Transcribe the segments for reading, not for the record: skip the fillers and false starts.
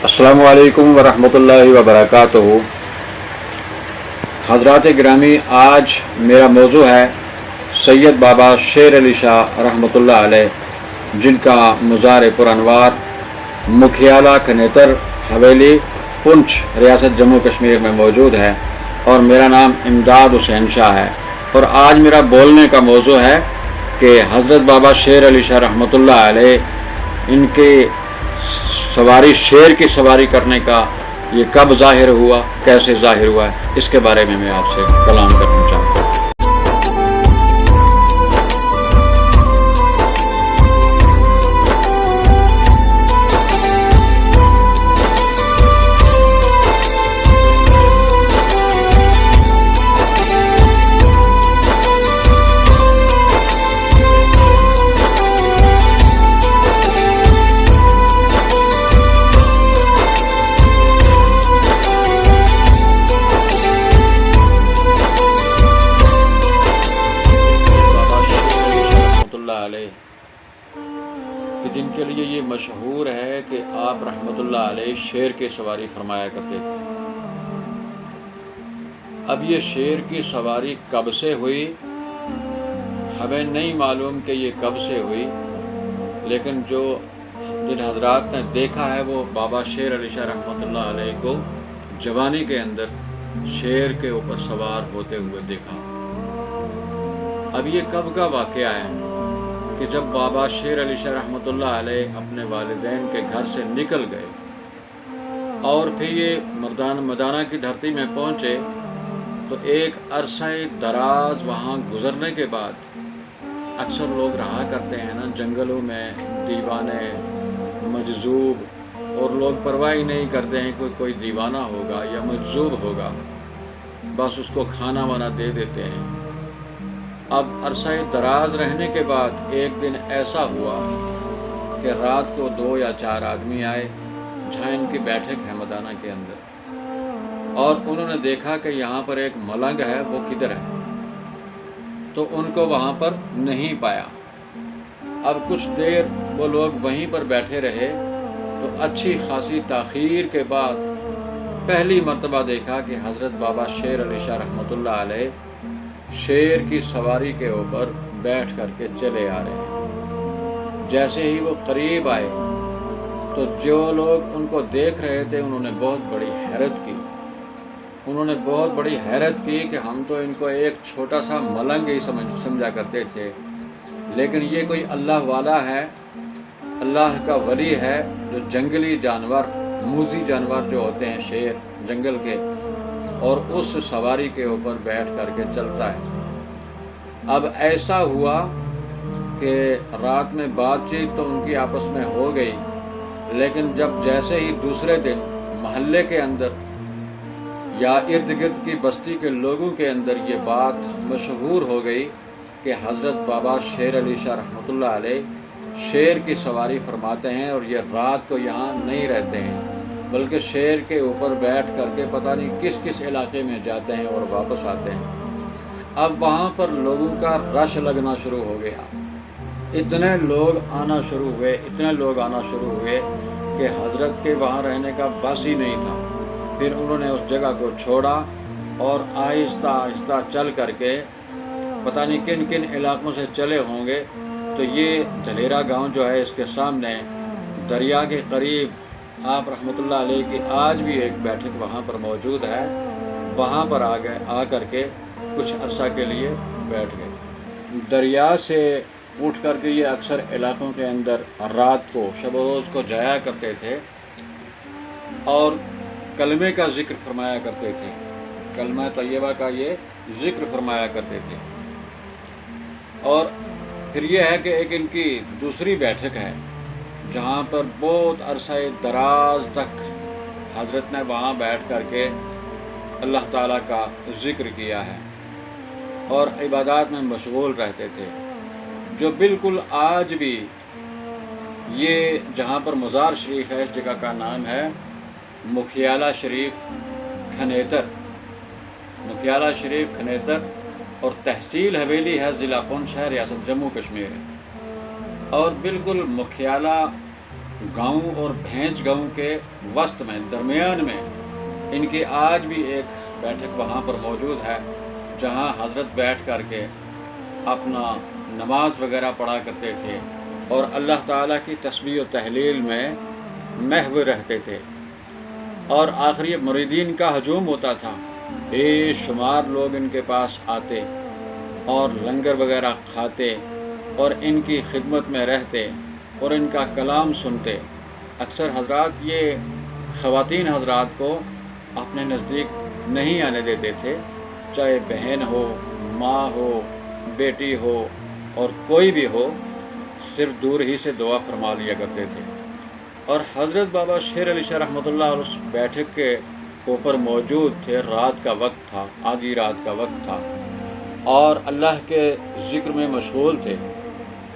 अस्सलामु अलैकुम वरहमतुल्लाहि वबरकातुहू। हज़रात गिरामी, आज मेरा मौजू है सैयद बाबा शेर अली शाह रहमतुल्लाह अलैह, जिनका मज़ार पुरअनवार मुखियाला खनेतर हवेली पुंछ रियासत जम्मू कश्मीर में मौजूद है और मेरा नाम इमदाद हुसैन शाह है। और आज मेरा बोलने का मौजू है कि हज़रत बाबा शेर अली शाह रहमतुल्लाह अलैह इनके सवारी शेर की सवारी करने का ये कब ज़ाहिर हुआ, कैसे ज़ाहिर हुआ है, इसके बारे में मैं आपसे कलाम करना चाहता हूँ। कि जिनके लिए ये मशहूर है कि आप रहमतुल्लाह अलैह शेर की सवारी फरमाया करते थे। अब ये शेर की सवारी कब से हुई हमें नहीं मालूम कि ये कब से हुई, लेकिन जिन हजरात ने देखा है वो बाबा शेर अली शाह रहमतुल्लाह अलैह को जवानी के अंदर शेर के ऊपर सवार होते हुए देखा। अब ये कब का वाक़या है कि जब बाबा शेर अली शाह रहमतुल्लाह अलैह अपने वालिदैन के घर से निकल गए और फिर ये मदाना की धरती में पहुँचे, तो एक अरसा दराज वहाँ गुजरने के बाद अक्सर लोग रहा करते हैं ना जंगलों में, दीवाने मजजूब, और लोग परवाह ही नहीं करते हैं कि कोई दीवाना होगा या मजजूब होगा, बस उसको खाना वाना दे देते हैं। अब अरसा दराज रहने के बाद एक दिन ऐसा हुआ कि रात को 2 या 4 आदमी आए जहाँ इनकी बैठक है मदाना के अंदर, और उन्होंने देखा कि यहाँ पर एक मलंग है, वो किधर है, तो उनको वहाँ पर नहीं पाया। अब कुछ देर वो लोग वहीं पर बैठे रहे, तो अच्छी खासी ताख़ीर के बाद पहली मर्तबा देखा कि हज़रत बाबा शेर अली शाह रहमतुल्लाह अलैह शेर की सवारी के ऊपर बैठ करके चले आ रहे हैं। जैसे ही वो करीब आए तो जो लोग उनको देख रहे थे उन्होंने बहुत बड़ी हैरत की। उन्होंने बहुत बड़ी हैरत की कि हम तो इनको एक छोटा सा मलंग ही समझा करते थे, लेकिन ये कोई अल्लाह वाला है, अल्लाह का वली है, जो जंगली जानवर, मूजी जानवर जो होते हैं शेर जंगल के, और उस सवारी के ऊपर बैठ करके चलता है। अब ऐसा हुआ कि रात में बातचीत तो उनकी आपस में हो गई, लेकिन जब जैसे ही दूसरे दिन महल्ले के अंदर या इर्द गिर्द की बस्ती के लोगों के अंदर ये बात मशहूर हो गई कि हज़रत बाबा शेर अली शाह रहमतुल्लाह अलैह शेर की सवारी फरमाते हैं और ये रात को यहाँ नहीं रहते हैं, बल्कि शेर के ऊपर बैठ करके पता नहीं किस किस इलाके में जाते हैं और वापस आते हैं। अब वहाँ पर लोगों का रश लगना शुरू हो गया, इतने लोग आना शुरू हुए कि हज़रत के वहाँ रहने का बस ही नहीं था। फिर उन्होंने उस जगह को छोड़ा और आहिस्ता आहिस्ता चल करके पता नहीं किन किन इलाकों से चले होंगे, तो ये जलेरा गांव जो है इसके सामने दरिया के करीब आप रहमतुल्लाह अलैह की आज भी एक बैठक वहाँ पर मौजूद है, वहाँ पर आ करके कुछ अरसा के लिए बैठ गए। दरिया से उठ करके ये अक्सर इलाकों के अंदर रात को शब रोज़ को जाया करते थे और कलमे का ज़िक्र फरमाया करते थे, कलमा तय्यबा का ये ज़िक्र फरमाया करते थे। और फिर ये है कि एक इनकी दूसरी बैठक है जहाँ पर बहुत अरसा दराज तक हज़रत ने वहाँ बैठ करके अल्लाह ताला का ज़िक्र किया है और इबादत में मशगूल रहते थे, जो बिल्कुल आज भी ये जहाँ पर मज़ार शरीफ है, इस जगह का नाम है मुखियाला शरीफ खनेतर। मुखियाला शरीफ खनेतर और तहसील हवेली है, ज़िला पुंछ है, रियासत जम्मू कश्मीर है। और बिल्कुल मुखियाला گاؤں اور بھینس گاؤں کے وسط میں درمیان میں ان کی آج بھی ایک بیٹھک وہاں پر موجود ہے، جہاں حضرت بیٹھ کر کے اپنا نماز وغیرہ پڑھا کرتے تھے اور اللہ تعالیٰ کی تسبیح و تحلیل میں محو رہتے تھے، اور آخری مریدین کا ہجوم ہوتا تھا، بے شمار لوگ ان کے پاس آتے اور لنگر وغیرہ کھاتے اور ان کی خدمت میں رہتے اور ان کا کلام سنتے۔ اکثر حضرات یہ خواتین حضرات کو اپنے نزدیک نہیں آنے دیتے تھے، چاہے بہن ہو، ماں ہو، بیٹی ہو اور کوئی بھی ہو، صرف دور ہی سے دعا فرما لیا کرتے تھے۔ اور حضرت بابا شیر علی شاہ رحمۃ اللہ علیہ اس بیٹھک کے اوپر موجود تھے، رات کا وقت تھا، آدھی رات کا وقت تھا، اور اللہ کے ذکر میں مشغول تھے،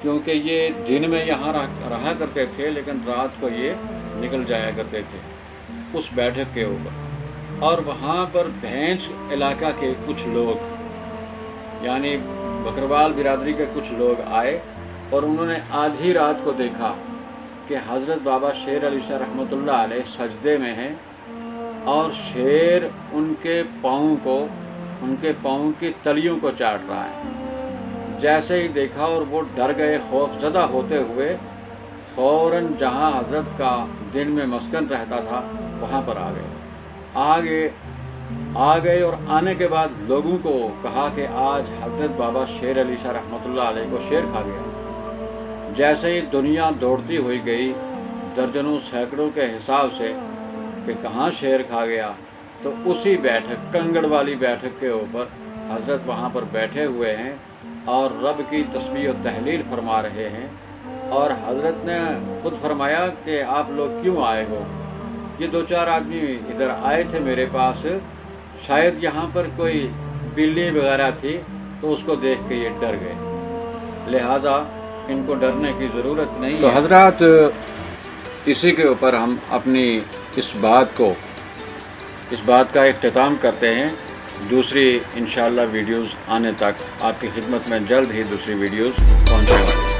کیونکہ یہ دن میں یہاں رہا کرتے تھے لیکن رات کو یہ نکل جایا کرتے تھے اس بیٹھک کے اوپر۔ اور وہاں پر بھینس علاقہ کے کچھ لوگ، یعنی بکروال برادری کے کچھ لوگ آئے اور انہوں نے آدھی رات کو دیکھا کہ حضرت بابا شیر علی شاہ رحمۃ اللہ علیہ سجدے میں ہیں اور شیر ان کے پاؤں کی تلیوں کو چاٹ رہا ہے۔ جیسے ہی دیکھا اور وہ ڈر گئے، خوف زدہ ہوتے ہوئے فوراً جہاں حضرت کا دن میں مسکن رہتا تھا وہاں پر آ گئے اور آنے کے بعد لوگوں کو کہا کہ آج حضرت بابا شیر علی شاہ رحمۃ اللہ علیہ کو شیر کھا گیا۔ جیسے ہی دنیا دوڑتی ہوئی گئی درجنوں سینکڑوں کے حساب سے کہ کہاں شیر کھا گیا، تو اسی بیٹھک، کنگڑ والی بیٹھک کے اوپر حضرت وہاں پر بیٹھے ہوئے ہیں اور رب کی تسبیح و تحلیل فرما رہے ہیں۔ اور حضرت نے خود فرمایا کہ آپ لوگ کیوں آئے ہو؟ یہ 2-4 آدمی ادھر آئے تھے میرے پاس، شاید یہاں پر کوئی بلی وغیرہ تھی تو اس کو دیکھ کے یہ ڈر گئے، لہٰذا ان کو ڈرنے کی ضرورت نہیں ہے۔ تو حضرات اسی کے اوپر ہم اپنی اس بات کا اختتام کرتے ہیں۔ دوسری انشاءاللہ ویڈیوز آنے تک آپ کی خدمت میں جلد ہی دوسری ویڈیوز پہنچنے والی ہیں۔